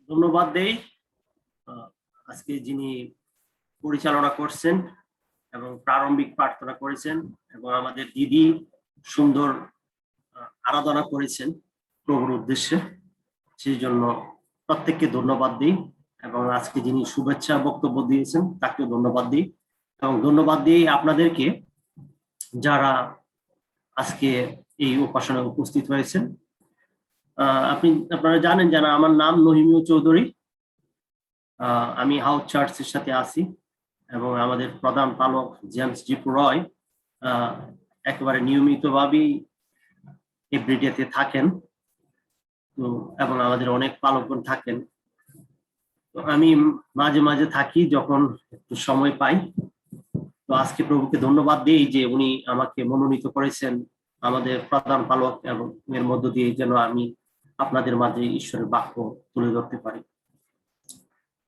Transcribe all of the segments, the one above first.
ধন্যবাদ দেই আজকে যিনি পরিচালনা করছেন এবং প্রারম্ভিক প্রার্থনা করেছেন এবং আমাদের দিদি সুন্দর আরাধনা করেছেন প্রভুর উদ্দেশ্যে, সেই জন্য প্রত্যেককে ধন্যবাদ দিই এবং আজকে যিনি শুভেচ্ছা বক্তব্য দিয়েছেন তাকেও ধন্যবাদ দিই এবং ধন্যবাদ দিই আপনাদেরকে যারা আজকে এই উপাসনায় উপস্থিত হয়েছেন। আপনারা জানেন যে আমার নাম নহিমিউ চৌধুরী, আমি হাউস চার্চের সাথে আছি এবং আমাদের প্রধান পালক জেমস জি রয় একেবারে নিয়মিতভাবেই এভরিডেতে থাকেন, তো এবং আমাদের অনেক পালকগণ থাকেন। তো আমি মাঝে মাঝে থাকি যখন একটু সময় পাই। তো আজকে প্রভুকে ধন্যবাদ দিই যে উনি আমাকে মনোনীত করেছেন আমাদের প্রধান পালক এবং এর মধ্য দিয়ে যেন আমি আপনাদের মাঝে ঈশ্বরের বাক্য তুলে ধরতে পারি।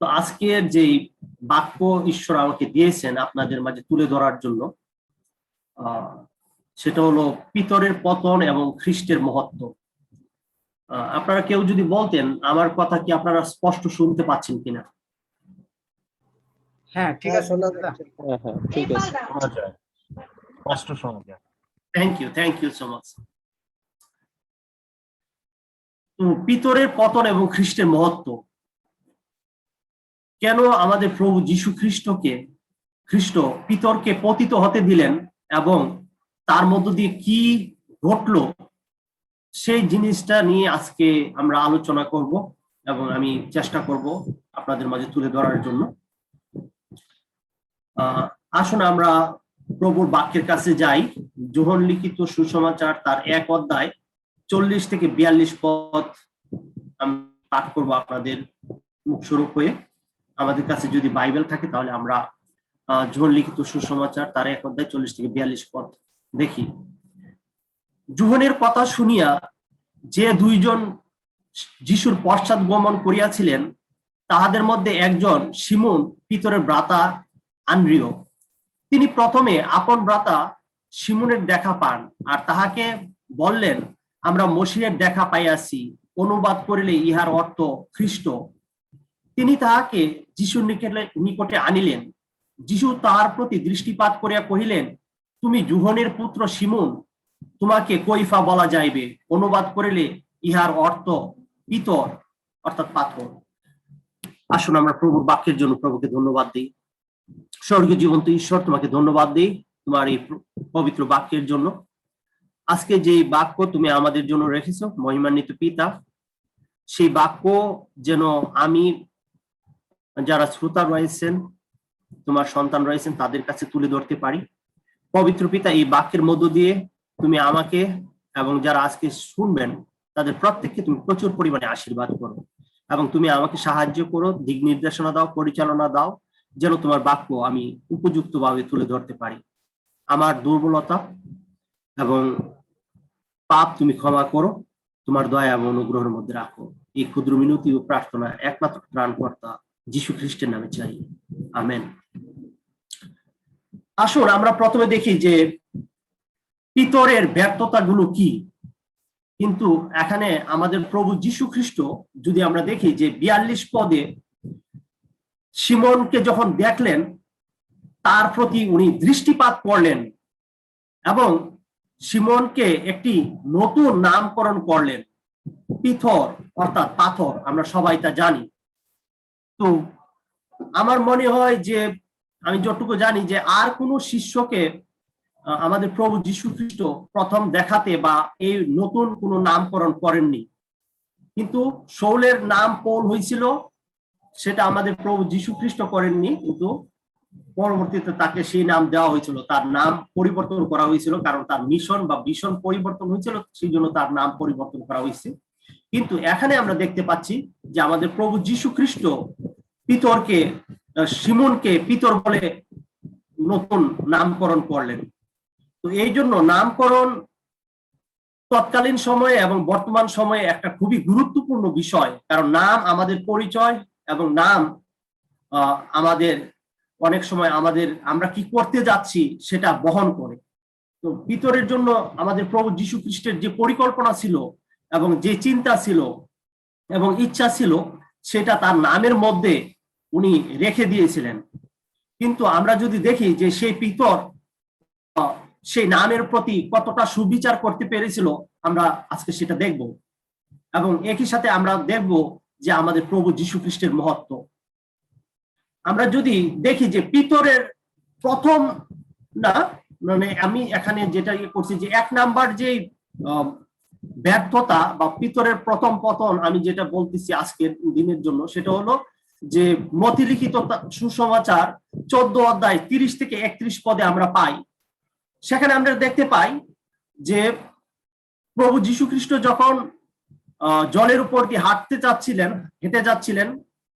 তো আজকের যে বাক্য ঈশ্বর আমাকে দিয়েছেন আপনাদের মাঝে তুলে ধরার জন্য, সেটা হলো পিতরের পতন এবং খ্রিস্টের মহত্ব। আপনারা কেউ যদি বলতেন আমার কথা কি আপনারা স্পষ্ট শুনতে পাচ্ছেন কিনা? হ্যাঁ, ঠিক আছে। ঠিক আছে, শোনা যায়, স্পষ্ট শোনা যায়। Thank you so much. পিতরের পতন এবং খ্রিস্টের মহত্ব। কেন আমাদের প্রভু যীশু খ্রিস্ট পিতরকে পতিত হতে দিলেন এবং তার মধ্য দিয়ে কি ঘটলো, সেই জিনিসটা নিয়ে আজকে আমরা আলোচনা করব এবং আমি চেষ্টা করব আপনাদের মাঝে তুলে ধরার জন্য। আসুন আমরা প্রভুর বাক্যের কাছে যাই। যোহন লিখিত সুসমাচার তার 1 অধ্যায় 40 থেকে 42 পদ আমি পাঠ করবো আপনাদের মুখস্বরূপ হয়ে। আমাদের কাছে যদি বাইবেল থাকে তাহলে আমরা যোহন লিখিত সুসমাচার তার 1 অধ্যায় 40 থেকে 42 পদ দেখি। যোহনের কথা শুনিয়া যে দুইজন যিশুর পশ্চাৎ গমন করিয়াছিলেন তাহাদের মধ্যে একজন শিমুন পিতরের ভ্রাতা আন্দ্রিয়। তিনি প্রথমে আপন ভ্রাতা শিমুনের দেখা পান আর তাহাকে বললেন, আমরা মসিহের দেখা পাইয়াছি, অনুবাদ করিলে ইহার অর্থ খ্রিস্ট। তিনি তাহাকে যিশুর নিকটে আনিলেন। যিশু তাহার প্রতি দৃষ্টিপাত করিয়া কহিলেন, তুমি যোহনের পুত্র শিমুন, তোমাকে কৈফা বলা যাইবে, অনুবাদ করিলে ইহার অর্থ পিতর অর্থাৎ পাথর। আসুন আমরা প্রভুর বাক্যের জন্য প্রভুকে ধন্যবাদ দিই। স্বর্গীয় জীবন্ত ঈশ্বর, তোমাকে ধন্যবাদ দিই তোমার এই পবিত্র বাক্যের জন্য। আজকে যে বাক্য তুমি আমাদের জন্য রেখেছো মহিমান্বিত পিতা, সেই বাক্য যেন আমি যারা শ্রোতা রয়েছেন, তোমার সন্তান রয়েছেন, তাদের কাছে তুলে ধরতে পারি। পবিত্র পিতা, এই বাক্যের মধ্য দিয়ে তুমি আমাকে এবং যারা আজকে শুনবেন তাদের প্রত্যেককে তুমি প্রচুর পরিমাণে আশীর্বাদ করো এবং তুমি আমাকে সাহায্য করো, দিক নির্দেশনা দাও, পরিচালনা দাও, যেন তোমার বাক্য আমি উপযুক্তভাবে তুলে ধরতে পারি। আমার দুর্বলতা এবং পাপ তুমি ক্ষমা করো, তোমার দয়া এবং অনুগ্রহের মধ্যে রাখো। এই ক্ষুদ্র মিনতি ও প্রার্থনা একমাত্র ত্রাণকর্তা যীশু খ্রিস্টের নামে চাই, আমেন। আসুন আমরা প্রথমে দেখি যে পিতরের ব্যর্থতাগুলো কি। কিন্তু এখানে আমাদের প্রভু যীশু খ্রিস্ট যদি আমরা দেখি যে 42 পদে শিমনকে যখন দেখলেন তার প্রতি উনি দৃষ্টিপাত করলেন এবং শিমনকে একটি নতুন নামকরণ করলেন, পিতর অর্থাৎ পাথর। আমরা সবাই তা জানি। তো আমার মনে হয় যে আমি যতটুকু জানি যে আর কোনো শিষ্যকে আমাদের প্রভু যীশু খ্রিস্ট প্রথম দেখাতে বা এই নতুন কোনো নামকরণ করেননি। কিন্তু শৌলের নাম পৌল হয়েছিল, সেটা আমাদের প্রভু যীশু খ্রিস্ট করেননি, কিন্তু পরবর্তীতে তাকে সেই নাম দেওয়া হয়েছিল, তার নাম পরিবর্তন করা হয়েছিল, কারণ তার মিশন বা ভিশন পরিবর্তন হয়েছিল, সেই জন্য তার নাম পরিবর্তন করা হয়েছে। কিন্তু এখানে আমরা দেখতে পাচ্ছি যে আমাদের প্রভু যীশু খ্রিস্ট পিতরকে, শিমনকে পিতর বলে নতুন নামকরণ করলেন। তো এই জন্য নামকরণ তৎকালীন সময়ে এবং বর্তমান সময়ে একটা খুবই গুরুত্বপূর্ণ বিষয়, কারণ নাম আমাদের পরিচয় এবং নাম আমাদের অনেক সময় আমরা কি করতে যাচ্ছি সেটা বহন করে। তো পিতরের জন্য আমাদের প্রভু যীশু খ্রিস্টের যে পরিকল্পনা ছিল এবং যে চিন্তা ছিল এবং ইচ্ছা ছিল সেটা তার নামের মধ্যে উনি রেখে দিয়েছিলেন। কিন্তু আমরা যদি দেখি যে সেই পিতর সেই নামের প্রতি কতটা সুবিচার করতে পেরেছিল, আমরা আজকে সেটা দেখব। এবং একই সাথে আমরা দেখব যে আমাদের প্রভু যীশু খ্রিস্টের মহত্ব। আমরা যদি দেখি যে পিতরের প্রথম না, মানে আমি এখানে যেটা করছি যে 1 নাম্বার যে ব্যর্থতা বা পিতরের প্রথম পতন আমি যেটা বলতেছি আজকের দিনের জন্য, সেটা হলো যে মতিলিখিত সুসমাচার 14 অধ্যায় 30 থেকে 31 পদে আমরা পাই। সেখানে আমরা দেখতে পাই যে প্রভু যীশু খ্রিস্ট যখন জলের উপর দিয়ে হেঁটে যাচ্ছিলেন,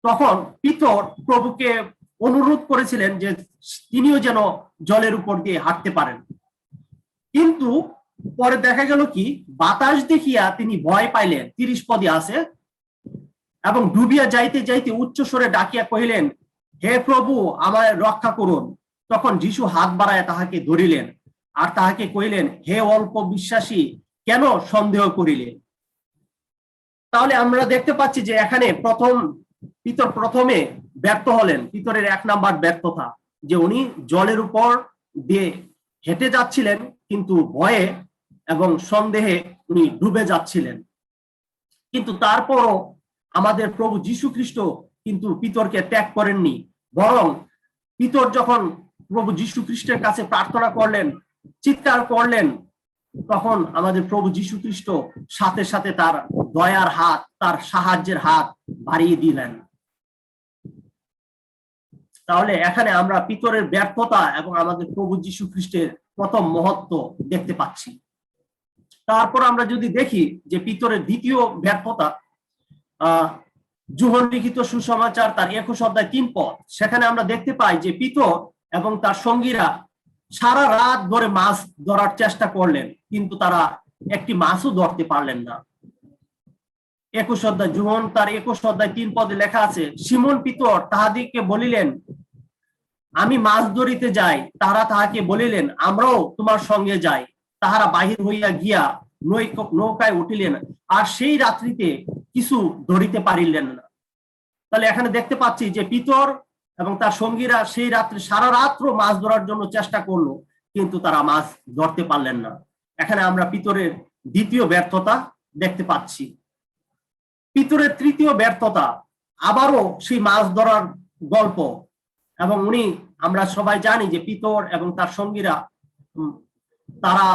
তখন পিতর প্রভুকে অনুরোধ করেছিলেন যে তিনিও যেন জলের উপর দিয়ে হাঁটতে পারেন। কিন্তু পরে দেখা গেল কি, বাতাস দেখিয়া তিনি ভয় পাইলেন, 30 পদে আছে, এবং ডুবিয়া যাইতে যাইতে উচ্চ স্বরে ডাকিয়া কহিলেন, হে প্রভু, আমায় রক্ষা করুন। তখন যীশু হাত বাড়ায় তাহাকে ধরিলেন আর তাহাকে কহিলেন, হে অল্প বিশ্বাসী, কেন সন্দেহ করিলেন? তাহলে আমরা দেখতে পাচ্ছি যে এখানে পিতর প্রথমে ব্যর্থ হলেন। পিতরের 1 নাম্বার ব্যর্থতা যে উনি জলের উপর দিয়ে হেঁটে যাচ্ছিলেন, কিন্তু ভয়ে এবং সন্দেহে উনি ডুবে যাচ্ছিলেন। কিন্তু তারপরও আমাদের প্রভু যীশু খ্রিস্ট কিন্তু পিতরকে ত্যাগ করেননি, বরং পিতর যখন প্রভু যীশু খ্রিস্টের কাছে প্রার্থনা করলেন, চিৎকার করলেন, তখন আমাদের প্রভু যীশু খ্রিস্ট সাথে সাথে তার দয়ার হাত, তার সাহায্যের হাত বাড়িয়ে দিলেন। তাহলে এখানে আমরা পিতরের ব্যর্থতা এবং আমাদের প্রভু যীশু খ্রিস্টের প্রথম মহত্ব দেখতে পাচ্ছি। তারপর আমরা যদি দেখি যে পিতরের দ্বিতীয় ব্যর্থতা, যোহন লিখিত সুসমাচার তার 21 অধ্যায় 3 পদ, সেখানে আমরা দেখতে পাই যে পিতর এবং তার সঙ্গীরা সারা রাত ধরে মাছ ধরার চেষ্টা করলেন, কিন্তু তারা একটি মাছও ধরতে পারলেন না। 21 অধ্যায়, যোহন তার 21 অধ্যায় 3 পদে লেখা আছে, সিমন পিতর তাহাদিগকে বলিলেন, আমি মাছ ধরিতে যাই। তাহারা তাহাকে বলিলেন, আমরাও তোমার সঙ্গে যাই। তাহারা বাহির হইয়া গিয়া নৌকায় উঠিলেন, আর সেই রাত্রিতে কিছু ধরিতে পারিলেন না। তাহলে এখানে দেখতে পাচ্ছি যে পিতর এবং তার সঙ্গীরা সেই রাত্রে সারা রাত্র মাছ ধরার জন্য চেষ্টা করলো, কিন্তু তারা মাছ ধরতে পারলেন না। এখানে আমরা পিতরের দ্বিতীয় ব্যর্থতা দেখতে পাচ্ছি। পিতরের তৃতীয় ব্যর্থতা আবারও সেই মাছ ধরার গল্প, এবং আমরা সবাই জানি যে পিতর এবং তার সঙ্গীরা তারা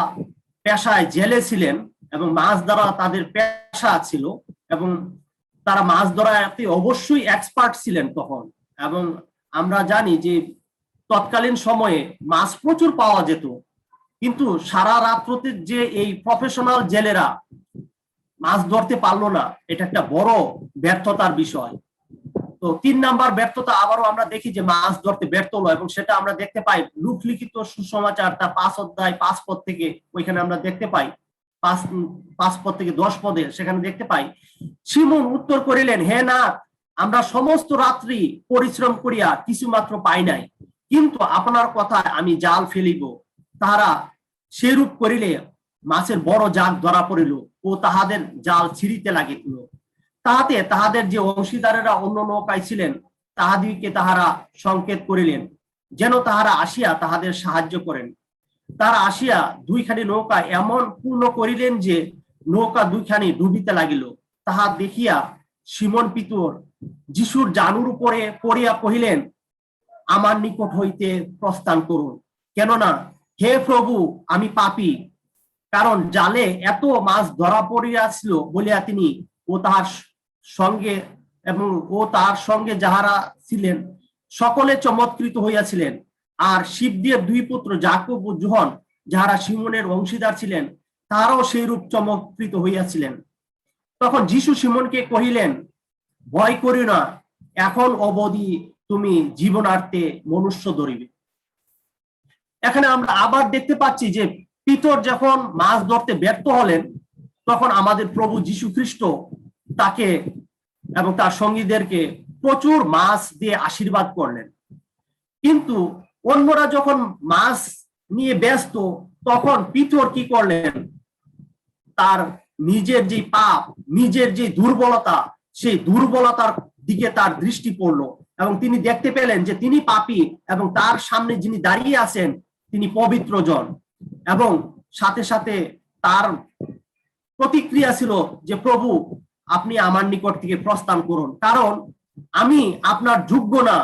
পেশায় জেলে ছিলেন এবং মাছ ধরা তাদের পেশা ছিল, এবং তারা মাছ ধরাতে অবশ্যই এক্সপার্ট ছিলেন তখন। এবং আমরা জানি যে তৎকালীন সময়ে মাছ প্রচুর পাওয়া যেত, কিন্তু সারা রাত্রতে যে এই প্রফেশনাল জেলেরা মাছ ধরতে পারলো না, এটা একটা বড় ব্যর্থতার বিষয়। তো 3 নাম্বার ব্যর্থতা আবারও আমরা দেখি যে মাছ ধরতে ব্যর্থ হলো, এবং সেটা আমরা দেখতে পাই লূক লিখিত সুসমাচার তার 5 অধ্যায় 5 পদ থেকে, ওইখানে আমরা দেখতে পাই 5 পদ থেকে 10 পদে, সেখানে দেখতে পাই, সিমন উত্তর করিলেন, হে নাথ, আমরা সমস্ত রাত্রি পরিশ্রম করিয়া কিছু মাত্র পাই নাই, কিন্তু আপনার কথায় আমি জাল ফেলিব। তাহারা সেরূপ করিলে মাছের বড় জাল ধরা পড়িল ও তাহাদের জাল ছিঁড়িতে লাগিল। তাহাতে তাহাদের যে অংশীদারেরা অন্য নৌকায় ছিলেন, তাহাদিগকে তাহারা সংকেত করিলেন যেন তাহারা আসিয়া তাহাদের সাহায্য করেন। তারা আসিয়া 2খানি নৌকা এমন পূর্ণ করিলেন যে নৌকা 2খানি ডুবিতে লাগিল। তাহা দেখিয়া সিমন পিতর যিশুর জানুর উপরে পড়িয়া কহিলেন, আমার নিকট হইতে প্রস্থান করুন, কেননা হে প্রভু, আমি পাপী। কারণ জালে এত মাছ ধরা পড়িয়াছিল বলিয়া তিনি ও তার সঙ্গে যাহারা ছিলেন সকলে চমৎকৃত হইয়াছিলেন। আর শিবদের 2 পুত্র যাকব ও যোহন, যাহারা সিমনের অংশীদার ছিলেন, তারাও সেইরূপ চমৎকৃত হইয়াছিলেন। তখন যীশু সিমনকে কহিলেন, ভয় করি না, এখন অবধি তুমি জীবনার্থে মনুষ্য ধরিবে। এখানে আমরা আবার দেখতে পাচ্ছি যে পিতর যখন মাছ ধরতে ব্যর্থ হলেন, তখন আমাদের প্রভু যীশু খ্রিস্ট তাকে এবং তার সঙ্গীদেরকে প্রচুর মাছ দিয়ে আশীর্বাদ করলেন। কিন্তু অন্যরা যখন মাছ নিয়ে ব্যস্ত, তখন পিতর কি করলেন, তার নিজের যে পাপ, নিজের যে দুর্বলতা, সেই দুর্বলতার দিকে তার দৃষ্টি পড়লো এবং তিনি দেখতে পেলেন যে তিনি পাপী এবং তার সামনে যিনি দাঁড়িয়ে আছেন তিনি পবিত্র জন। এবং সাথে সাথে তার প্রতিক্রিয়া ছিল যে প্রভু আপনি আমার নিকট থেকে প্রস্থান করুন, কারণ আমি আপনার যোগ্য না।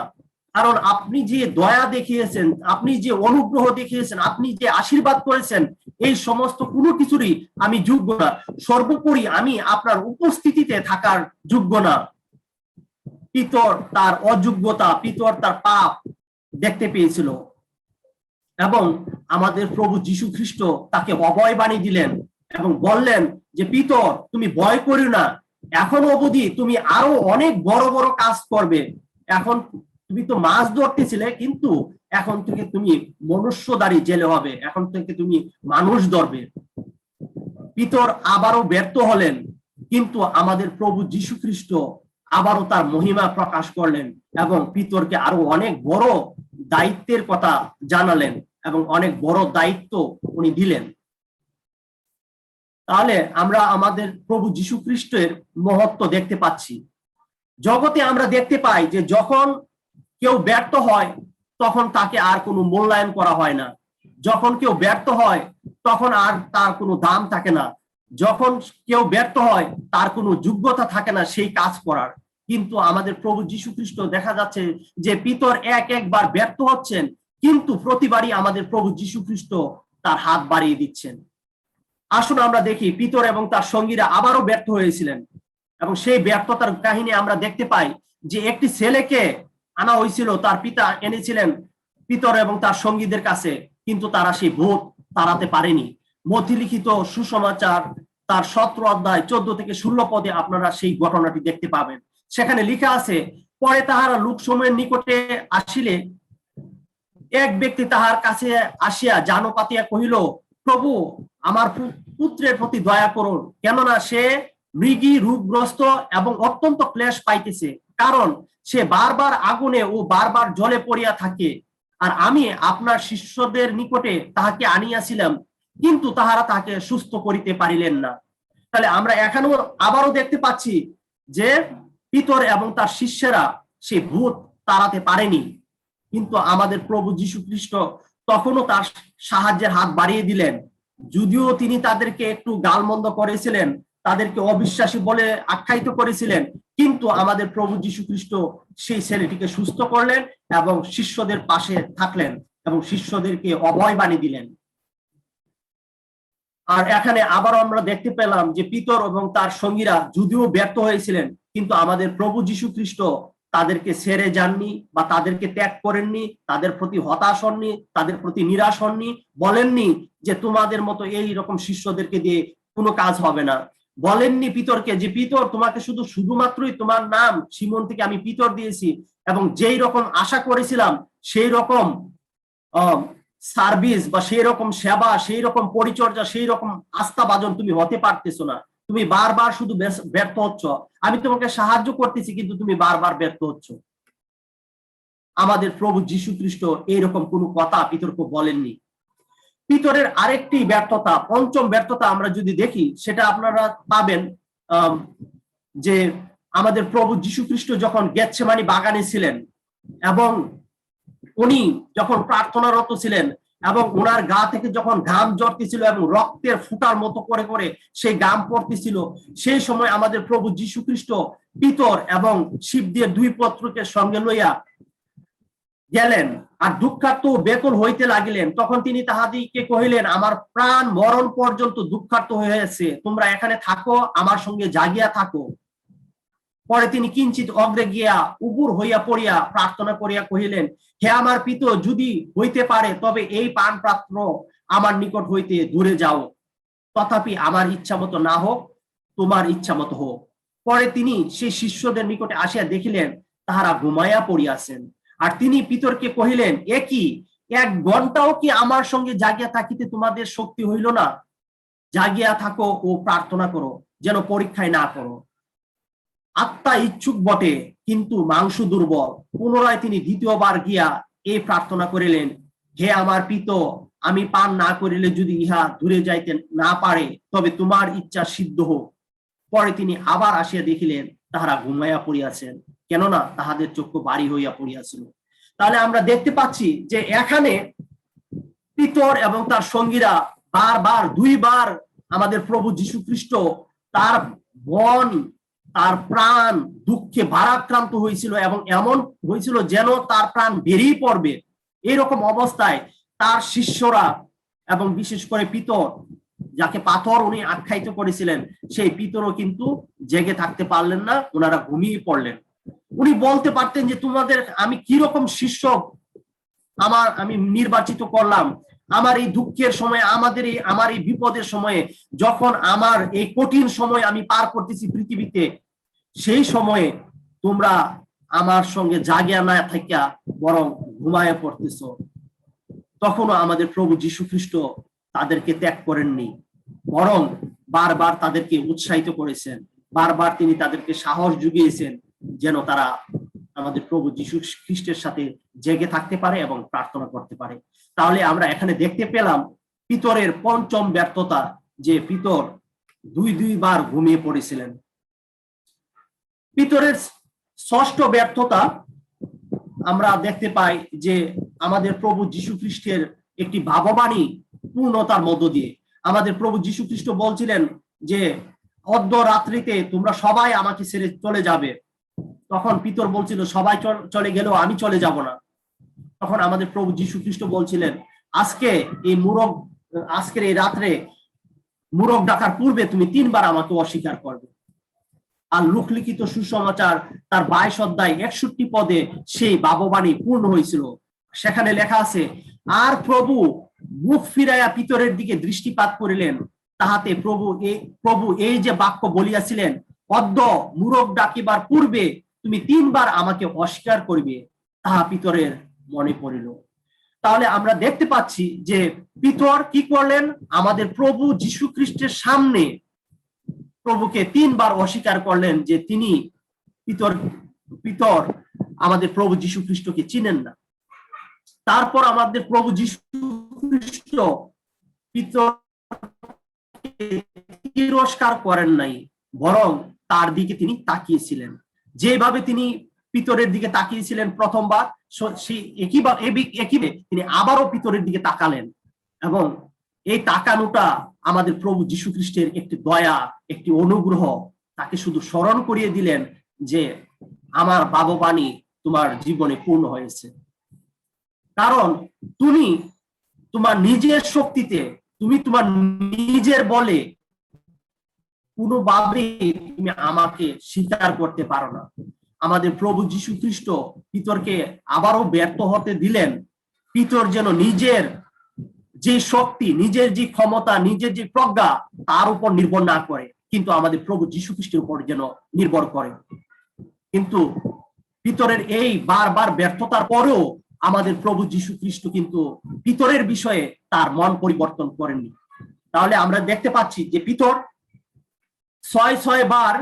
কারণ আপনি যে দয়া দেখিয়েছেন, আপনি যে অনুগ্রহ দেখিয়েছেন, আপনি যে আশীর্বাদ করেছেন, এই সমস্ত কোনো কিছুরই আমি যোগ্য না। সর্বোপরি আমি আপনার উপস্থিতিতে থাকার যোগ্য না। পিতর তার অযোগ্যতা, পিতর তার পাপ দেখতে পেয়েছিল এবং আমাদের প্রভু যীশু খ্রিস্ট তাকে অভয় বাণী দিলেন এবং বললেন যে পিতর তুমি ভয় করিও না, এখন অবধি তুমি আরো অনেক বড় বড় কাজ করবে। এখন তুমি তো মাছ ধরতেছিলে, কিন্তু এখন থেকে তুমি মনুষ্যদারি জেলে হবে, এখন থেকে তুমি মানুষ ধরবে। পিতর আবারও ব্যর্থ হলেন, কিন্তু আমাদের প্রভু যীশু খ্রিস্ট আবারও তার মহিমা প্রকাশ করলেন এবং পিতরকে আরো অনেক বড় দায়িত্বের কথা জানালেন এবং অনেক বড় দায়িত্ব উনি দিলেন। তাহলে আমরা আমাদের প্রভু যীশু খ্রিস্টের মহত্ব দেখতে পাচ্ছি। জগতে আমরা দেখতে পাই যে যখন কেউ ব্যর্থ হয় তখন তাকে আর কোনো মূল্যায়ন করা হয় না। যখন কেউ ব্যর্থ হয় তখন আর তার কোনো দাম থাকে না। যখন কেউ ব্যর্থ হয় তার কোনো যোগ্যতা থাকে না সেই কাজ করার। কিন্তু আমাদের প্রভু যীশু খ্রিস্ট দেখা যাচ্ছে যে পিতর একবার ব্যর্থ হচ্ছেন, কিন্তু প্রতিবারই আমাদের প্রভু যীশু খ্রিস্ট তার হাত বাড়িয়ে দিচ্ছেন। আসুন আমরা দেখি পিতর এবং তার সঙ্গীরা আবারও ব্যর্থ হয়েছিলেন এবং সেই ব্যর্থতার কাহিনী আমরা দেখতে পাই যে একটি ছেলেকে আনা হয়েছিল, তার পিতা এনেছিলেন পিতর এবং তার সঙ্গীদের কাছে, কিন্তু তারা সেই ভূত তাড়াতে পারেনি। মথিলিখিত সুসমাচার তার 17 অধ্যায় 14 থেকে 16 পদে আপনারা সেই ঘটনাটি দেখতে পাবেন। সেখানে লেখা আছে, পরে তাহারা লোকসমূহের নিকটে আসিলে এক ব্যক্তি তাহার কাছে আসিয়া জানো পাতিয়া কহিল, প্রভু আমার পুত্রের প্রতি দয়া করুন, কেননা সে মৃগী রোগগ্রস্ত এবং অত্যন্ত ক্লেশ পাইতেছে, কারণ সে বারবার আগুনে ও বারবার জলে পড়িয়া থাকে। আর আমি আপনার শিষ্যদের নিকটে তাহাকে আনিয়াছিলাম, কিন্তু তাহারা তাহাকে সুস্থ করিতে পারিলেন না। তাহলে আমরা এখানেও আবারও দেখতে পাচ্ছি যে পিতর এবং তার শিষ্যেরা সে ভূত তাড়াতে পারেনি, কিন্তু আমাদের প্রভু যীশু খ্রিস্ট তখনও তার সাহায্যের হাত বাড়িয়ে দিলেন। যদিও তিনি তাদেরকে একটু গালমন্দ করেছিলেন, তাদেরকে অবিশ্বাসী বলে আখ্যায়িত করেছিলেন, কিন্তু আমাদের প্রভু যীশু খ্রিস্ট সেই ছেলেটিকে সুস্থ করলেন এবং শিষ্যদের পাশে থাকলেন এবং শিষ্যদেরকে অভয় বাণী দিলেন। আর এখানে আবার আমরা দেখতে পেলাম যে পিতর এবং তার সঙ্গীরা যদিও ব্যর্থ হয়েছিলেন, কিন্তু আমাদের প্রভু যীশু খ্রিস্ট তাদেরকে ছেড়ে যাননি বা তাদেরকে ত্যাগ করেননি, তাদের প্রতি হতাশ হননি, তাদের প্রতি নিরাশ হননি, বলেননি যে তোমাদের মতো এই রকম শিষ্যদেরকে দিয়ে কোনো কাজ হবে না। বলেননি পিতরকে যে পিতর তোমাকে শুধুমাত্রই তোমার নাম সিমন থেকে আমি পিতর দিয়েছি এবং যেই রকম আশা করেছিলাম সেই রকম সার্ভিস বা সেই রকম সেবা, সেই রকম পরিচর্যা, সেই রকম আস্থাভাজন তুমি হতে পারতেছো না, তুমি বারবার শুধু ব্যর্থ হচ্ছ। আমি তোমাকে সাহায্য করতেছি কিন্তু তুমি বারবার ব্যর্থ হচ্ছ। আমাদের প্রভু যীশু খ্রিস্ট এইরকম কোনো কথা পিতরকে বলেননি। পিতরের আরেকটি ব্যর্থতা, পঞ্চম ব্যর্থতা আমরা যদি দেখি, সেটা আপনারা পাবেন যে আমাদের প্রভু যীশু খ্রিস্ট যখন গেতসেমানি বাগানে ছিলেন এবং উনি যখন প্রার্থনারত ছিলেন এবং ওনার গা থেকে যখন ঘাম ঝরতেছিল এবং রক্তের ফুটার মতো করে করে সেই ঘাম পড়তেছিল, সেই সময় আমাদের প্রভু যীশু খ্রিস্ট পিতর এবং শিবদের দুই পুত্রকে সঙ্গে লইয়া গেলেন আর দুঃখার্ত বেকুল হইতে লাগিলেন। তখন তিনি তাহাদিকে কহিলেন, আমার প্রাণ মরণ পর্যন্ত দুঃখার্ত হয়েছে, তোমরা এখানে থাকো, আমার সঙ্গে জাগিয়া থাকো। পরে তিনি কিঞ্চিত অগ্রে গিয়া উপুর হইয়া পড়িয়া প্রার্থনা করিয়া কহিলেন, হে আমার পিতা, যদি হইতে পারে তবে এই পান পাত্র আমার নিকট হইতে দূরে যাও, তথাপি আমার ইচ্ছা মতো না হোক, তোমার ইচ্ছা মতো হোক। পরে তিনি সেই শিষ্যদের নিকটে আসিয়া দেখিলেন তাহারা ঘুমাইয়া পড়িয়াছেন। আর তিনি পিতরকে কহিলেন, এ কি, 1 ঘন্টাও কি আমার সঙ্গে জাগিয়া থাকিতে তোমাদের শক্তি হইল না? জাগিয়া থাকো ও প্রার্থনা করো, যেন পরীক্ষায় না করো। আত্মা ইচ্ছুক বটে, কিন্তু মাংস দুর্বল। পুনরায় তিনি দ্বিতীয়বার গিয়া এই প্রার্থনা করিলেন, হে আমার পিতা, আমি পান না করিলে যদি ইহা দূরে যাইতে না পারে, তবে তোমার ইচ্ছা সিদ্ধ হোক। পরে তিনি আবার আসিয়া দেখিলেন তাহারা ঘুমাইয়া পড়িয়াছেন, কেননা তাহাদের চক্ষু বাড়ি হইয়া পড়িয়াছিল। তাহলে আমরা দেখতে পাচ্ছি যে এখানে পিতর এবং তার সঙ্গীরা বারবার দুইবার আমাদের প্রভু যীশু খ্রিস্ট তার মন তার প্রাণ দুঃখে ভারাক্রান্ত হয়েছিল এবং এমন হয়েছিল যেন তার প্রাণ বেরিয়ে পড়বে। এইরকম অবস্থায় তার শিষ্যরা এবং বিশেষ করে পিতর, যাকে পাথর উনি আখ্যায়িত করেছিলেন, সেই পিতরও কিন্তু জেগে থাকতে পারলেন না, ওনারা ঘুমিয়ে পড়লেন। উনি বলতে পারতেন যে তোমাদের আমি কিরকম শিষ্য আমি নির্বাচিত করলাম, আমার এই দুঃখের সময়, আমার এই বিপদের সময়ে, যখন আমার এই কঠিন সময় আমি পার করতেছি পৃথিবীতে, সেই সময়ে তোমরা আমার সঙ্গে জাগিয়া না থাকিয়া বরং ঘুমায় পড়তেছ। তখনও আমাদের প্রভু যীশু খ্রিস্ট তাদেরকে ত্যাগ করেননি, বরং বারবার তাদেরকে উৎসাহিত করেছেন, বারবার তিনি তাদেরকে সাহস জুগিয়েছেন যেন তারা আমাদের প্রভু যীশু খ্রিস্টের সাথে জেগে থাকতে পারে এবং প্রার্থনা করতে পারে। তাহলে আমরা এখানে দেখতে পেলাম পিতরের পঞ্চম ব্যর্থতা, যে পিতর দুইবার ঘুমিয়ে পড়েছিলেন। পিতরের ষষ্ঠ ব্যর্থতা আমরা দেখতে পাই যে আমাদের প্রভু যীশু খ্রিস্টের একটি ভাববাণী পূর্ণতার মধ্য দিয়ে। আমাদের প্রভু যীশু খ্রিস্ট বলছিলেন যে অর্ধ রাত্রিতে তোমরা সবাই আমাকে ছেড়ে চলে যাবে। তখন পিতর বলছিল সবাই চলে গেলেও আমি চলে যাব না। তখন আমাদের প্রভু যীশু খ্রিস্ট বলছিলেন আজকের এই রাত্রে মুরগ ডাকার পূর্বে তুমি 3 বার আমাকে অস্বীকার করবে। আর লূক লিখিত সুসমাচার তার 22 অধ্যায় 61 পদে সেই ভাববাণী পূর্ণ হয়েছিল। সেখানে লেখা আছে, আর প্রভু মুখ ফিরাইয়া পিতরের দিকে দৃষ্টিপাত করিলেন, তাহাতে প্রভু এই যে বাক্য বলিয়াছিলেন, অদ্য মুরগ ডাকিবার পূর্বে তুমি 3 বার আমাকে অস্বীকার করিবে, তাহা পিতরের মনে পড়িল। তাহলে আমরা দেখতে পাচ্ছি যে পিতর কি করলেন, আমাদের প্রভু যীশু খ্রিস্টের সামনে প্রভুকে 3 বার অস্বীকার করলেন যে তিনি পিতর আমাদের প্রভু যীশু খ্রিস্টকে চিনেন না। তারপর আমাদের প্রভু যীশু খ্রিস্ট পিতরকে তিরস্কার করেন নাই, বরং তার দিকে তিনি তাকিয়েছিলেন। যেভাবে তিনি পিতরের দিকে তাকিয়েছিলেন প্রথমবার, একইভাবে তিনি আবারও পিতরের দিকে তাকালেন, এবং এই তাকানোটা আমাদের প্রভু যীশু খ্রিস্টের একটি দয়া, একটি অনুগ্রহ। তাকে শুধু স্মরণ করিয়ে দিলেন যে আমার ভাববাণী তোমার জীবনে পূর্ণ হয়েছে, কারণ তুমি তোমার নিজের শক্তিতে, তুমি তোমার নিজের বলে কোনোভাবে তুমি আমাকে স্বীকার করতে পারো না। আমাদের প্রভু যীশু খ্রিস্ট পিতরকে আবারও ব্যর্থ হতে দিলেন, পিতর যেন নিজের যে শক্তি, নিজের যে ক্ষমতা, নিজের যে প্রজ্ঞা, তার উপর নির্ভর না করে, কিন্তু আমাদের প্রভু যীশু খ্রিস্টের উপর যেন নির্ভর করে। কিন্তু পিতরের এই বারবার ব্যর্থতার পরেও আমাদের প্রভু যীশু খ্রিস্ট কিন্তু পিতরের বিষয়ে তার মন পরিবর্তন করেননি। তাহলে আমরা দেখতে পাচ্ছি যে পিতর 6 বার,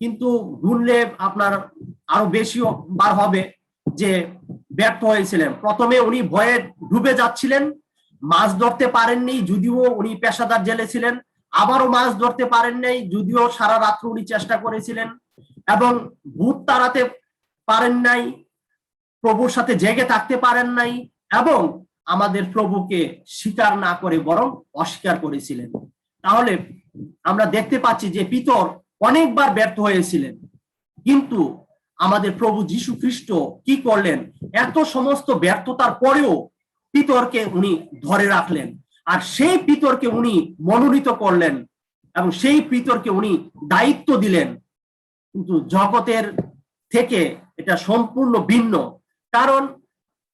কিন্তু গুনলে আপনার আরো বেশি বার হবে, যে ব্যর্থ হয়েছিলেন। প্রথমে উনি ভয়ে ডুবে যাচ্ছিলেন, মাছ ধরতে পারেননি, যদিও উনি পেশাদার জেলে ছিলেন। আবারও মাছ ধরতে পারেন নাই, যদিও সারা রাত্র উনি চেষ্টা করেছিলেন, এবং ভূত তাড়াতে পারেন নাই, প্রভুর সাথে জেগে থাকতে পারেন নাই, এবং আমাদের প্রভুকে স্বীকার না করে বরং অস্বীকার করেছিলেন। তাহলে আমরা দেখতে পাচ্ছি যে পিতর অনেকবার ব্যর্থ হয়েছিলেন, কিন্তু আমাদের প্রভু যীশু খ্রিস্ট কি করলেন, এত সমস্ত ব্যর্থতার পরেও পিতরকে উনি ধরে রাখলেন, আর সেই পিতরকে উনি মনোনীত করলেন, এবং সেই পিতরকে উনি দায়িত্ব দিলেন। কিন্তু জগতের থেকে এটা সম্পূর্ণ ভিন্ন, কারণ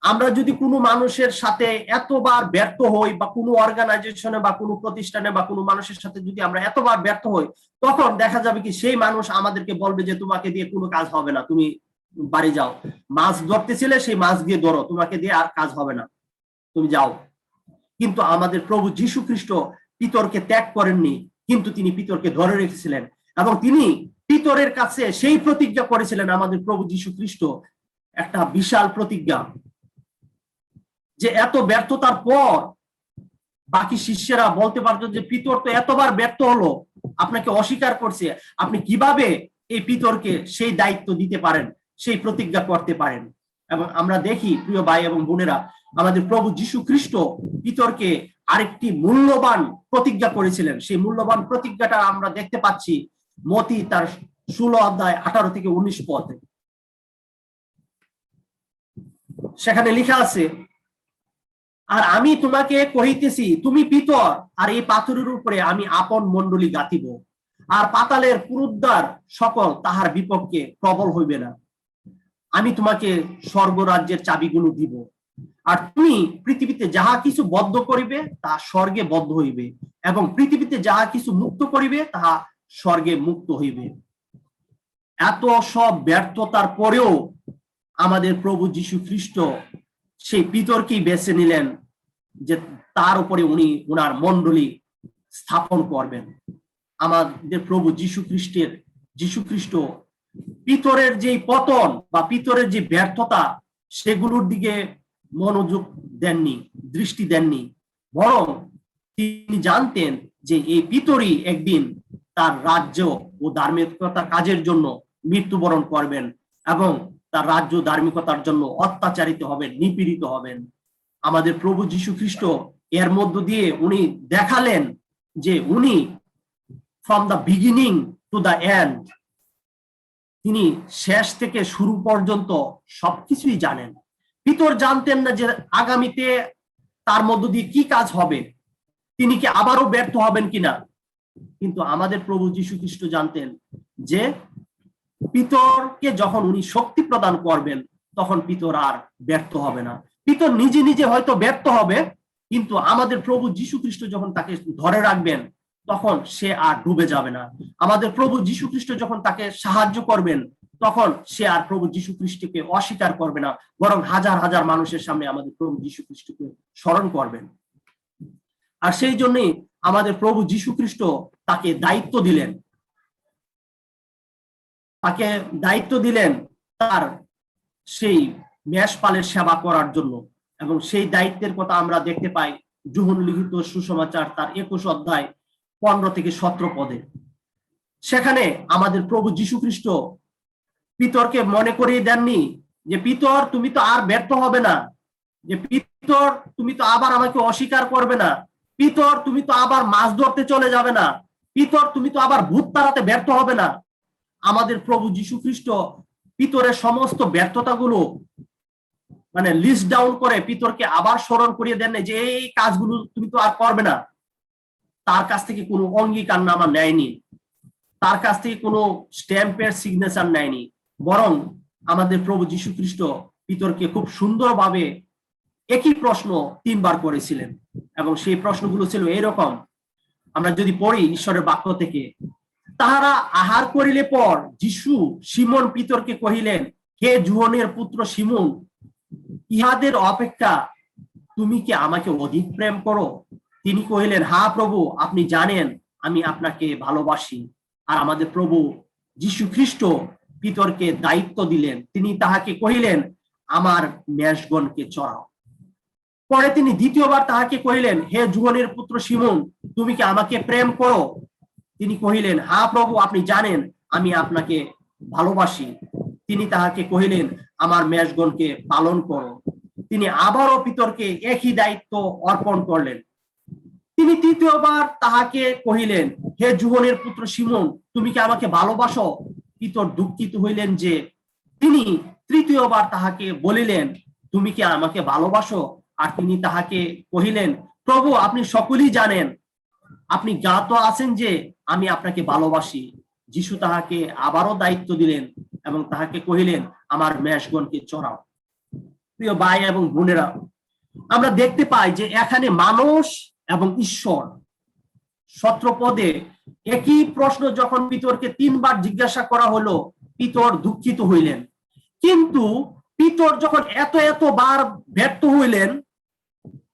আমরা যদি কোনো মানুষের সাথে এতবার ব্যর্থ হই, বা কোনো অর্গানাইজেশনে বা কোনো প্রতিষ্ঠানে বা কোনো মানুষের সাথে যদি আমরা এতবার ব্যর্থ হই, তখন দেখা যাবে কি সেই মানুষ আমাদেরকে বলবে যে তোমাকে দিয়ে কোনো কাজ হবে না, তুমি বাড়ি যাও, মাছ ধরতেছিলে সেই মাছ দিয়ে ধরো, তোমাকে দিয়ে আর কাজ হবে না, তুমি যাও। কিন্তু আমাদের প্রভু যীশু খ্রিস্ট পিতরকে ত্যাগ করেননি, কিন্তু তিনি পিতরকে ধরে রেখেছিলেন, এবং তিনি পিতরের কাছে সেই প্রতিজ্ঞা করেছিলেন, আমাদের প্রভু যীশু খ্রিস্ট একটা বিশাল প্রতিজ্ঞা, যে এত ব্যর্থতার পর বাকি শিষ্যেরা বলতে পারতো যে পিতর তো এতবার ব্যর্থ হলো, আপনাকে অস্বীকার করছে, আপনি কিভাবে এই পিতরকে সেই দায়িত্ব দিতে পারেন, সেই প্রতিজ্ঞা করতে পারেন? এবং আমরা দেখি প্রিয় ভাই এবং বোনেরা, আমাদের প্রভু যীশু খ্রিস্ট পিতরকে আরেকটি মূল্যবান প্রতিজ্ঞা করেছিলেন। সেই মূল্যবান প্রতিজ্ঞাটা আমরা দেখতে পাচ্ছি মতি তার 16 অধ্যায় 18 থেকে 19 পদে। সেখানে লেখা আছে, আর আমি তোমাকে কহিতেছি, তুমি পিতর, আর এই পাথরের উপরে আমি আপন মণ্ডলী গাঁথিব, আর পাতালের পুরুদ্বার সকল তাহার বিপক্ষে প্রবল হইবে না। আমি তোমাকে স্বর্গরাজ্যের চাবিগুলো দিব, আর তুমি পৃথিবীতে যাহা কিছু বদ্ধ করিবে তাহা স্বর্গে বদ্ধ হইবে, এবং পৃথিবীতে যাহা কিছু মুক্ত করিবে তাহা স্বর্গে মুক্ত হইবে। এত সব ব্যর্থতার পরেও আমাদের প্রভু যীশু খ্রিস্ট সেই পিতরকেই বেছে নিলেন যে তার উপরে উনি ওনার মণ্ডলী স্থাপন করবেন। আমাদের প্রভু যীশু খ্রিস্ট পিতরের যে পতন বা পিতরের যে ব্যর্থতা, সেগুলোর দিকে মনোযোগ দেননি, দৃষ্টি দেননি, বরং তিনি জানতেন যে এই পিতরই একদিন তার রাজ্য ও ধার্মিকতা কাজের জন্য মৃত্যুবরণ করবেন এবং তার রাজ্য ধার্মিকতার জন্য অত্যাচারিত হবেন, নিপীড়িত হবেন। আমাদের প্রভু যীশু খ্রিস্ট এর মধ্য দিয়ে উনি দেখালেন যে উনি from the beginning to the end, তিনি শেষ থেকে শুরু পর্যন্ত সবকিছুই জানেন। পিতর জানতেন না যে আগামীতে তার মধ্য দিয়ে কি কাজ হবে, তিনি কি আবারও ব্যর্থ হবেন কিনা, কিন্তু আমাদের প্রভু যীশু খ্রিস্ট জানতেন যে পিতরকে যখন উনি শক্তি প্রদান করবেন তখন পিতর আর ব্যর্থ হবে না। পিতর নিজে নিজে হয়তো ব্যর্থ হবে, কিন্তু আমাদের প্রভু যীশু খ্রিস্ট যখন তাকে ধরে রাখবেন তখন সে আর ডুবে যাবে না। আমাদের প্রভু যীশু খ্রিস্ট যখন তাকে সাহায্য করবেন তখন সে আর প্রভু যীশু খ্রিস্টকে অস্বীকার করবে না, বরং হাজার হাজার মানুষের সামনে আমাদের প্রভু যীশু খ্রিস্টকে স্মরণ করবেন। আর সেই জন্যই আমাদের প্রভু যীশু খ্রিস্ট তাকে দায়িত্ব দিলেন তার সেই মেষপালের সেবা করার জন্য। এবং সেই দায়িত্বের কথা আমরা দেখতে পাই যোহন লিখিত সুসমাচার তার 21 অধ্যায় 15 থেকে 17 পদে। সেখানে আমাদের প্রভু যীশু খ্রিস্ট পিতরকে মনে করিয়ে দেননি যে পিতর তুমি তো আর ব্যর্থ হবে না, যে পিতর তুমি তো আবার আমাকে অস্বীকার করবে না, পিতর তুমি তো আবার মাছ ধরতে চলে যাবে না, পিতর তুমি তো আবার ভূত তাড়াতে ব্যর্থ হবে না। আমাদের প্রভু যীশু খ্রিস্ট পিতরের সমস্ত ব্যর্থতাগুলো মানে লিস্ট ডাউন করে পিতরকে আবার স্মরণ করিয়ে দেন যে এই কাজগুলো তুমি তো আর করবে না। তার কাছ থেকে কোনো অঙ্গীকারনামা নেয়নি, তার কাছ থেকে কোনো স্ট্যাম্পের সিগনেচার নেয়নি, বরং আমাদের প্রভু যীশু খ্রিস্ট পিতরকে খুব সুন্দরভাবে একই প্রশ্ন 3 বার করেছিলেন। এবং সেই প্রশ্নগুলো ছিল এরকম, আমরা যদি পড়ি ঈশ্বরের বাক্য থেকে, তাহারা আহার করিলে পর যীশু সিমন পিতরকে কহিলেন, হে যোহনের পুত্র সিমন, ইহাদের অপেক্ষা তুমি কি আমাকে অধিক প্রেম করো? তিনি কহিলেন, হ্যাঁ প্রভু, আপনি জানেন আমি আপনাকে ভালোবাসি। আর আমাদের প্রভু যীশু খ্রিস্ট পিতরকে দায়িত্ব দিলেন, তিনি তাহাকে কহিলেন, আমার মেষগণকে চড়াও। পরে তিনি দ্বিতীয়বার তাহাকে কহিলেন, হে যোহনের পুত্র সিমন, তুমি কি আমাকে প্রেম করো? তিনি কহিলেন, হ্যাঁ প্রভু, আপনি জানেন আমি আপনাকে ভালোবাসি। তিনি তাহাকে কহিলেন, আমার মেষগণকে পালন করো। তিনি আবারও পিতরকে একই দায়িত্ব অর্পণ করলেন। তিনি তৃতীয়বার তাহাকে কহিলেন, হে যোহনের পুত্র সিমন, তুমি কি আমাকে ভালোবাসো? পিতর দুঃখিত হইলেন যে তিনি তৃতীয়বার তাহাকে বলিলেন, তুমি কি আমাকে ভালোবাসো? আর তিনি তাহাকে কহিলেন, প্রভু, আপনি সকলেই জানেন, আপনি জ্ঞাত আছেন যে আমি আপনাকে ভালোবাসি। যীশু তাহাকে আবারও দায়িত্ব দিলেন এবং তাহাকে কহিলেন, আমার মেষগণকে চড়াও। প্রিয় ভাই এবং বোনেরা, আমরা দেখতে পাই যে এখানে মানুষ এবং ঈশ্বর 17 পদে একই প্রশ্ন যখন পিতরকে 3 বার জিজ্ঞাসা করা হলো, পিতর দুঃখিত হইলেন। কিন্তু পিতর যখন এত বার ব্যর্থ হইলেন,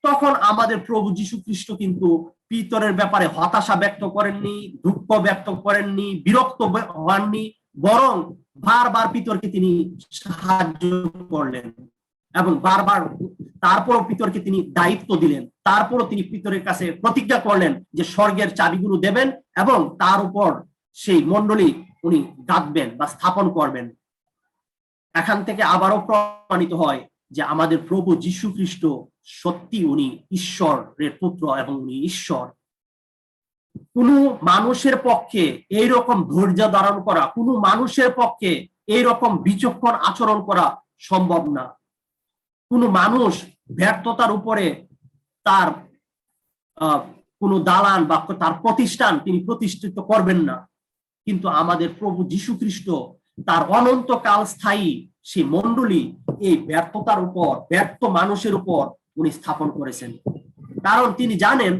তখন আমাদের প্রভু যীশু খ্রিস্ট কিন্তু পিতরের ব্যাপারে হতাশা ব্যক্ত করেননি, দুঃখ ব্যক্ত করেননি, বিরক্ত হননি, বরং বারবার পিতরকে তিনি সাহায্য করলেন এবং বারবার তারপরও পিতরকে তিনি দায়িত্ব দিলেন, তারপরও তিনি পিতরের কাছে প্রতিজ্ঞা করলেন যে স্বর্গের চাবিগুলো দেবেন এবং তার উপর সেই মণ্ডলী উনি গাঁথবেন বা স্থাপন করবেন। এখান থেকে আবারও প্রমাণিত হয় যে আমাদের প্রভু যীশু খ্রিস্ট সত্যি উনি ঈশ্বরের পুত্র এবং উনি ঈশ্বর। কোন মানুষের পক্ষে এইরকম ধৈর্য ধারণ করা, কোন মানুষের পক্ষে এইরকম বিচক্ষণ আচরণ করা সম্ভব না। কোন মানুষ ব্যর্থতার উপরে তার কোন দালান বা তার প্রতিষ্ঠান তিনি প্রতিষ্ঠিত করবেন না, কিন্তু আমাদের প্রভু যীশু খ্রিস্ট তার অনন্তকাল স্থায়ী সেই মণ্ডলী এই ব্যর্থতার উপর, ব্যর্থ মানুষের উপর উনি স্থাপন করেছেন। কারণ তিনি জানেন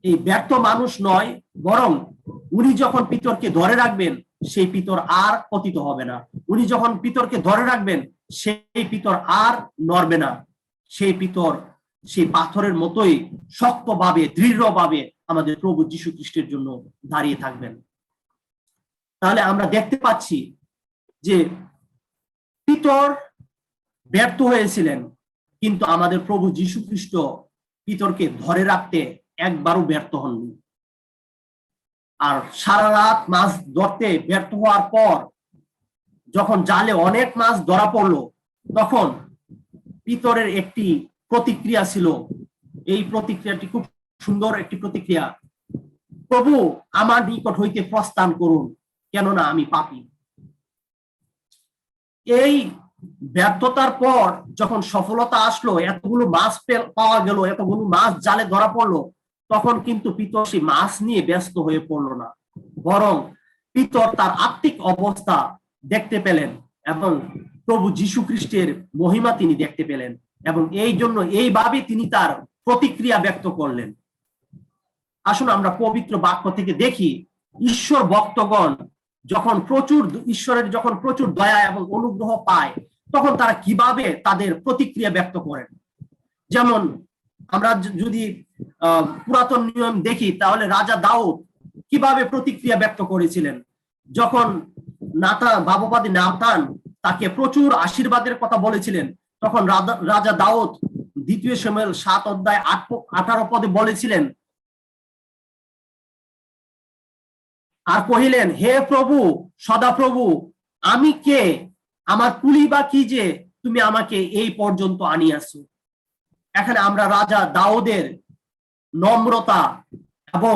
এই ব্যর্থ মানুষ নয়, বরং উনি যখন পিতরকে ধরে রাখবেন সেই পিতর আর পতিত হবে না। উনি যখন পিতরকে ধরে রাখবেন সেই পিতর আর নড়বে না। সেই পিতর সেই পাথরের মতোই শক্তভাবে, দৃঢ়ভাবে আমাদের প্রভু যীশু খ্রিস্টের জন্য দাঁড়িয়ে থাকবেন। তাহলে আমরা দেখতে পাচ্ছি যে পিতর ব্যর্থ হয়েছিলেন, কিন্তু আমাদের প্রভু যীশু খ্রিস্ট পিতরকে ধরে রাখতে একবারও ব্যর্থ হননি। আর সারা রাত মাছ ধরতে ব্যর্থ হওয়ার পর যখন জালে অনেক মাছ ধরা পড়লো, তখন পিতরের একটি প্রতিক্রিয়া ছিল। এই প্রতিক্রিয়াটি খুব সুন্দর একটি প্রতিক্রিয়া। প্রভু, আমার নিকট হইতে প্রস্থান করুন, কেননা আমি পাপী। এই ব্যর্থতার পর যখন সফলতা আসলো, এতগুলো মাছ পাওয়া গেল, এতগুলো মাছ জালে ধরা পড়লো, তখন কিন্তু পিতর সেই মাছ নিয়ে ব্যস্ত হয়ে পড়লো না, বরং পিতর তার আত্মিক অবস্থা দেখতে পেলেন এবং প্রভু যীশু খ্রিস্টের মহিমা তিনি দেখতে পেলেন, এবং এই জন্য এইভাবে তিনি তার প্রতিক্রিয়া ব্যক্ত করলেন। আসুন আমরা পবিত্র বাক্য থেকে দেখি ঈশ্বর ভক্তগণ যখন ঈশ্বরের যখন প্রচুর দয়া এবং অনুগ্রহ পায়, তখন তারা কিভাবে তাদের প্রতিক্রিয়া ব্যক্ত করেন। যেমন আমরা যদি পুরাতন নিয়ম দেখি, তাহলে রাজা দাউদ কিভাবে প্রতিক্রিয়া ব্যক্ত করেছিলেন। যখন ভাববাদী নাতান তাকে প্রচুর আশীর্বাদের কথা বলেছিলেন, তখন রাজা দাউদ 2 শমূয়েল 7:18 পদে বলেছিলেন, আর কহিলেন, হে প্রভু, সদাপ্রভু, আমি কে, আমার কুলি বা কি যে তুমি আমাকে এই পর্যন্ত আনিয়াছো। এখানে আমরা রাজা দাউদের নম্রতা এবং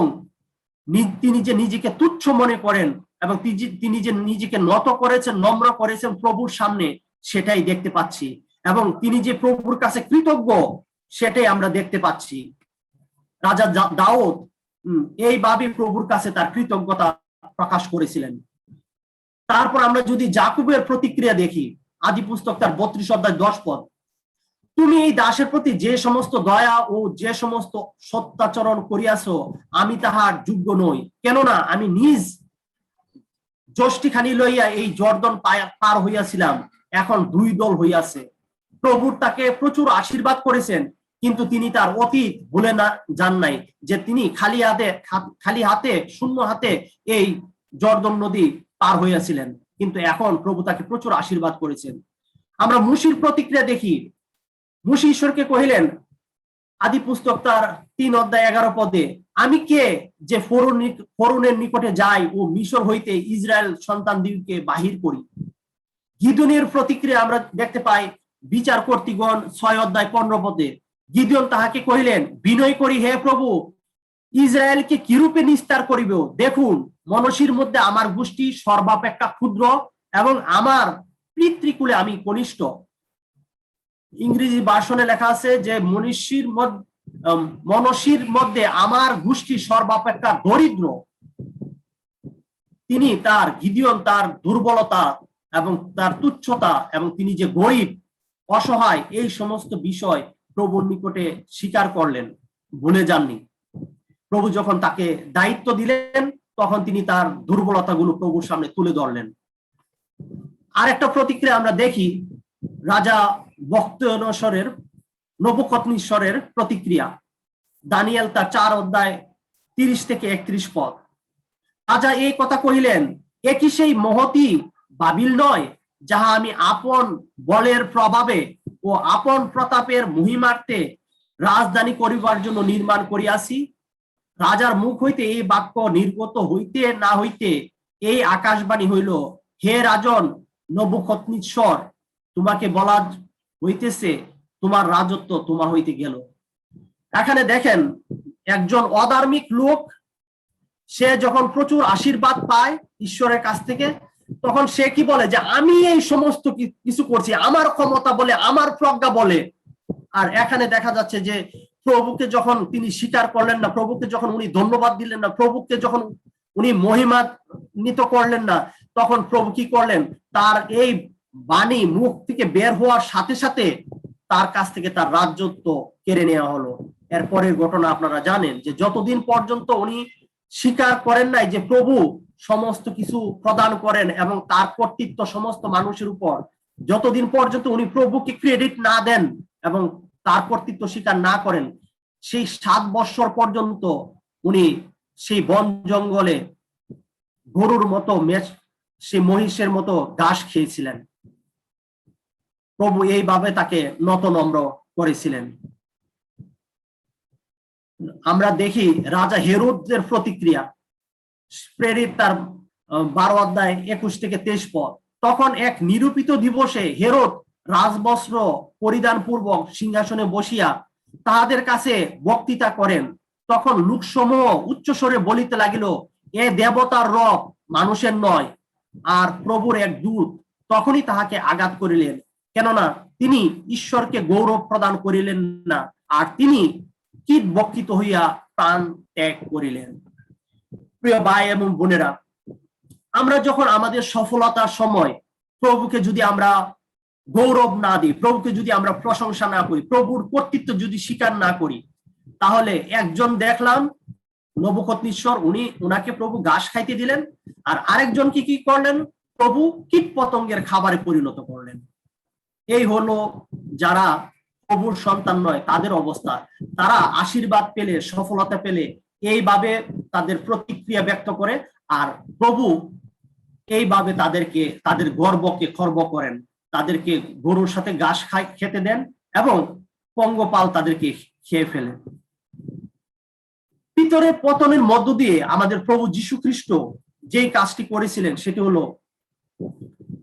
তিনি যে নিজেকে তুচ্ছ মনে করেন এবং তিনি যে নিজেকে নত করেছেন, নম্র করেছেন প্রভুর সামনে, সেটাই দেখতে পাচ্ছি। এবং তিনি যে প্রভুর কাছে কৃতজ্ঞ, সেটাই আমরা দেখতে পাচ্ছি। রাজা দাউদ এইভাবে প্রভুর কাছে তার কৃতজ্ঞতা প্রকাশ করেছিলেন। তারপর আমরা যদি যাকূবের প্রতিক্রিয়া দেখি, আদি পুস্তক তার 32:10 পদ, তুমি এই দাসের প্রতি যে সমস্ত দয়া ও যে সমস্ত সত্যাচরণ করিয়াছ, আমি তাহার যোগ্য নই, কেননা আমি নিজ যষ্টিখানি লইয়া এই জর্দন পার হইয়াছিলাম, এখন 2 দল হইয়াছে। প্রভু তাকে প্রচুর আশীর্বাদ করেছেন, কিন্তু তিনি তার অতীত ভুলে যান নাই, যে তিনি খালি হাতে শূন্য হাতে এই জর্দন নদী পার হইয়াছিলেন, কিন্তু এখন প্রভু তাকে প্রচুর আশীর্বাদ করেছেন। আমরা মুশির প্রতিক্রিয়া দেখি। মুশি ঈশ্বরকে কহিলেন, আদি পুস্তক তার 3:11 পদে, আমি কে যে ফরৌনের নিকটে যাই ও মিশর হইতে ইসরায়েল সন্তানদিগকে বাহির করি। গিদনের প্রতিক্রিয়া আমরা দেখতে পাই বিচার কর্তৃগণ 6:15 পদে। গিদিয়ন তাহাকে কহিলেন, বিনয় করি হে প্রভু, ইসরায়েলকে কিরূপে নিস্তার করিব। দেখুন, মনসীর মধ্যে আমার গোষ্ঠী সর্বাপেক্ষা ক্ষুদ্র এবং আমার পিতৃকুলে আমি কনিষ্ঠ। ইংরেজি ভার্সনে লেখা আছে যে মনসীর মধ্যে আমার গোষ্ঠী সর্বাপেক্ষা দরিদ্র। তিনি গিদিয়ন তার দুর্বলতা এবং তার তুচ্ছতা এবং তিনি যে গরিব, অসহায়, এই সমস্ত বিষয় প্রভুর নিকটে স্বীকার করলেন, ভুলে যাননি। প্রভু যখন তাকে দায়িত্ব দিলেন, তখন তিনি তার দুর্বলতাগুলো প্রভুর সামনে তুলে ধরলেন। আর একটা প্রতিক্রিয়া আমরা দেখি রাজা নবুকদনেসরের প্রতিক্রিয়া। দানিয়েল তার 4:30-31 পদ। রাজা এই কথা কহিলেন, এ কি সেই মহতী বাবিল নয়, যাহা আমি আপন বলের প্রভাবে ও আপন প্রতাপের মহিমার্থে রাজধানী করিবার জন্য নির্মাণ করিয়াছি। রাজার মুখ হইতে এই বাক্য নির্গত হইতে না হইতে এই আকাশবাণী হইল, হে রাজন নবুকদনেচ্ছর, তোমাকে বলা হইতেছে তোমার রাজত্ব তোমার হইতে গেল। এখানে দেখেন একজন অধার্মিক লোক, সে যখন প্রচুর আশীর্বাদ পায় ঈশ্বরের কাছ থেকে, তখন সে কি বলে যে আমি এই সমস্ত কিছু করছি, আমার ক্ষমতা বলে, আমার প্রজ্ঞা বলে। আর এখানে দেখা যাচ্ছে যে প্রভুকে যখন তিনি স্বীকার করলেন না, প্রভুকে যখন উনি ধন্যবাদ দিলেন না, প্রভুকে যখন উনি মহিমান্বিত করলেন না, তখন প্রভু কি করলেন, তার এই বাণী মুখ থেকে বের হওয়ার সাথে সাথে তার কাছ থেকে তার রাজত্ব কেড়ে নেওয়া হলো। এরপরের ঘটনা আপনারা জানেন যে যতদিন পর্যন্ত উনি স্বীকার করেন নাই যে প্রভু সমস্ত কিছু প্রদান করেন এবং তার কর্তৃত্ব সমস্ত মানুষের উপর, যতদিন পর্যন্ত উনি প্রভুকে ক্রেডিট না দেন এবং তার কর্তৃত্ব স্বীকার না করেন, সেই 7 বৎসর পর্যন্ত উনি সেই বন জঙ্গলে গরুর মতো সেই মহিষের মতো ঘাস খেয়েছিলেন। প্রভু এইভাবে তাকে নত নম্র করেছিলেন। আমরা দেখি রাজা হেরোদের প্রতিক্রিয়া, প্রেরিত তার 12 অধ্যায় 21 থেকে 23 পদ। তখন এক নিরূপিত দিবসে হেরোদ রাজবস্ত্র পরিধান পূর্বক সিংহাসনে বসিয়া তাহাদের কাছে বক্তৃতা করেন। তখন লোকসমূহ উচ্চস্বরে বলিতে লাগিল, এ দেবতার রব, মানুষের নয়। আর প্রভুর এক দূত তখনই তাহাকে আঘাত করিলেন, কেননা তিনি ঈশ্বরকে গৌরব প্রদান করিলেন না, আর তিনি কীট বক্তৃত হইয়া প্রাণ ত্যাগ করিলেন। প্রিয় ভাই এবং বোনেরা, আমরা যখন আমাদের সফলতার সময় প্রভুকে যদি আমরা গৌরব না দিই, প্রভুকে যদি আমরা প্রশংসা না করি, প্রভুর কর্তৃত্ব যদি স্বীকার না করি, তাহলে একজন দেখলাম নবুকদনেচ্ছর, উনাকে প্রভু ঘাস খাইতে দিলেন, আর আরেকজনকে কি করলেন, প্রভু কীট পতঙ্গের খাবারে পরিণত করলেন। এই হলো যারা প্রভুর সন্তান নয় তাদের অবস্থা। তারা আশীর্বাদ পেলে, সফলতা পেলে এইভাবে তাদের প্রতিক্রিয়া ব্যক্ত করে, আর প্রভু এইভাবে তাদের গর্বকে খর্ব করেন, তাদেরকে গরুর সাথে ঘাস খেতে দেন এবং পঙ্গপাল তাদেরকে খেয়ে ফেলেন। পিতরের পতনের মধ্য দিয়ে আমাদের প্রভু যীশু খ্রিস্ট যেই কাজটি করেছিলেন সেটি হলো,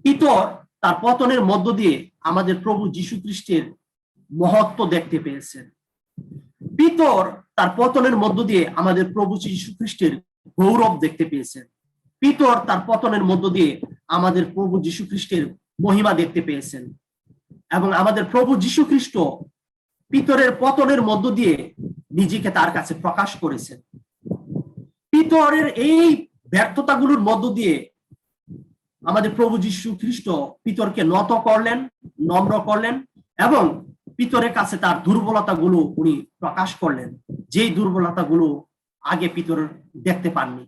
পিতর তার পতনের মধ্য দিয়ে আমাদের প্রভু যীশু খ্রিস্টের মহত্ব দেখতে পেয়েছেন। পিতর তার পতনের মধ্য দিয়ে আমাদের প্রভু যীশু খ্রিস্টের গৌরব দেখতে পেয়েছেন। পিতর তার পতনের মধ্য দিয়ে আমাদের প্রভু যীশু খ্রিস্টের মহিমা দেখতে পেয়েছেন। এবং আমাদের প্রভু যীশু খ্রিস্ট পিতরের পতনের মধ্য দিয়ে নিজেকে তার কাছে প্রকাশ করেছেন। পিতরের এই ব্যর্থতাগুলোর মধ্য দিয়ে আমাদের প্রভু যীশু খ্রিস্ট পিতরকে নত করলেন, নম্র করলেন এবং পিতরের কাছে তার দুর্বলতাগুলো উনি প্রকাশ করলেন, যেই দুর্বলতাগুলো আগে পিতর দেখতে পাননি।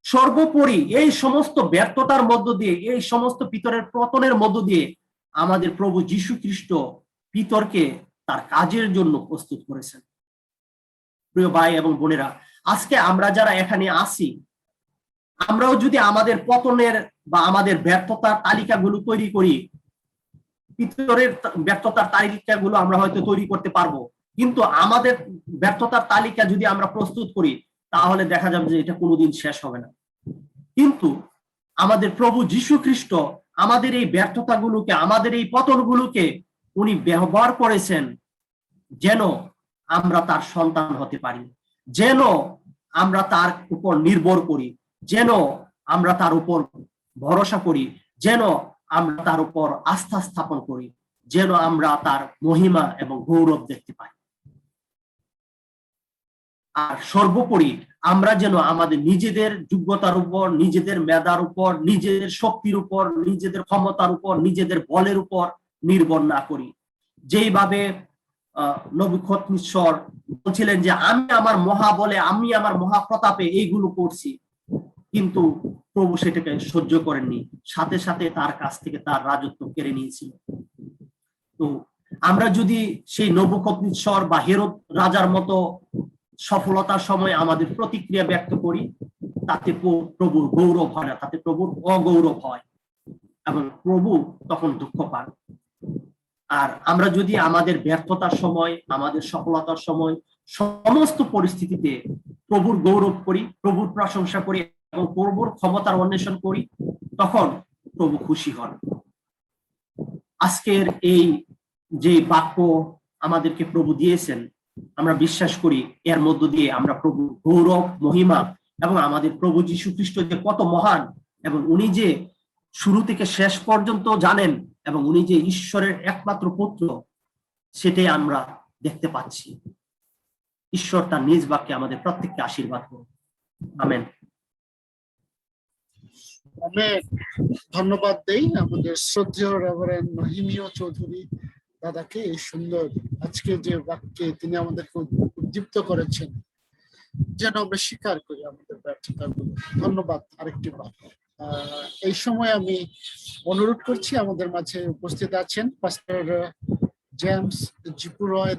সর্বোপরি এই সমস্ত ব্যর্থতার মধ্য দিয়ে, এই সমস্ত পিতরের পতনের মধ্য দিয়ে আমাদের প্রভু যীশু খ্রিস্ট পিতরকে তার কাজের জন্য প্রস্তুত করেছেন। প্রিয় ভাই এবং বোনেরা, আজকে আমরা যারা এখানে আছি, আমরাও যদি আমাদের পতনের বা আমাদের ব্যর্থতার তালিকাগুলো তৈরি করি, পিতরের ব্যর্থতার তালিকাগুলো আমরা হয়তো তৈরি করতে পারবো, কিন্তু আমাদের ব্যর্থতার তালিকা যদি আমরা প্রস্তুত করি, তাহলে দেখা যাবে যে এটা কোনোদিন শেষ হবে না। কিন্তু আমাদের প্রভু যীশু খ্রিস্ট আমাদের এই ব্যর্থতাগুলোকে, আমাদের এই পতনগুলোকে উনি ব্যবহার করেছেন যেন আমরা তার সন্তান হতে পারি, যেন আমরা তার উপর নির্ভর করি, যেন আমরা তার উপর ভরসা করি, যেন আমরা তার উপর আস্থা স্থাপন করি, যেন আমরা তার মহিমা এবং গৌরব দেখতে পাই। আর সর্বোপরি আমরা যেন আমাদের নিজেদের যোগ্যতার উপর, নিজেদের মেধার উপর, নিজেদের শক্তির উপর, নিজেদের ক্ষমতার উপর, নিজেদের বলের উপর নির্ভর না করি। যেইভাবে নবুকদনেচ্ছর বলছিলেন যে আমি আমার মহাবলে, আমি আমার মহাপ্রতাপে এইগুলো করছি, কিন্তু প্রভু সেটাকে সহ্য করেননি, সাথে সাথে তার কাছ থেকে তার রাজত্ব কেড়ে নিয়েছিল। তো আমরা যদি সেই নবুকদনেচ্ছর বা হেরোদ রাজার মতো সফলতার সময় আমাদের প্রতিক্রিয়া ব্যক্ত করি, তাতে প্রভুর গৌরব হয় না, তাতে প্রভুর অগৌরব হয় এবং প্রভু তখন দুঃখ পান। আর আমরা যদি আমাদের ব্যর্থতার সময়, আমাদের সফলতার সময়, সমস্ত পরিস্থিতিতে প্রভুর গৌরব করি, প্রভুর প্রশংসা করি এবং প্রভুর ক্ষমতার অন্বেষণ করি, তখন প্রভু খুশি হন। আজকের এই যে বাক্য আমাদেরকে প্রভু দিয়েছেন, আমরা বিশ্বাস করি এর মধ্য দিয়ে আমরা প্রভু গৌরব, মহিমা এবং আমাদের প্রভু যীশু খ্রিস্ট যে কত মহান এবং উনি যে শুরু থেকে শেষ পর্যন্ত জানেন এবং উনি যে ঈশ্বরের একমাত্র পুত্র, সেটাই আমরা দেখতে পাচ্ছি। ঈশ্বর তার নিজ বাক্যে আমাদের প্রত্যেককে আশীর্বাদ করুন। আমেন। আমি ধন্যবাদ দেই আমাদের শ্রদ্ধেয় রেভারেন্ড নহিমীয় চৌধুরী দাদাকে এই সুন্দর আজকে যে বাক্যে তিনি আমাদেরকে উদ্দীপ্ত করেছেন, যেন আমরা স্বীকার করি আমাদের ব্যর্থতাগুলো। ধন্যবাদ আরেকটি বার। এই সময় আমি অনুরোধ করছি, আমাদের মাঝে উপস্থিত আছেন পাস্টর জেমস জিপু রয়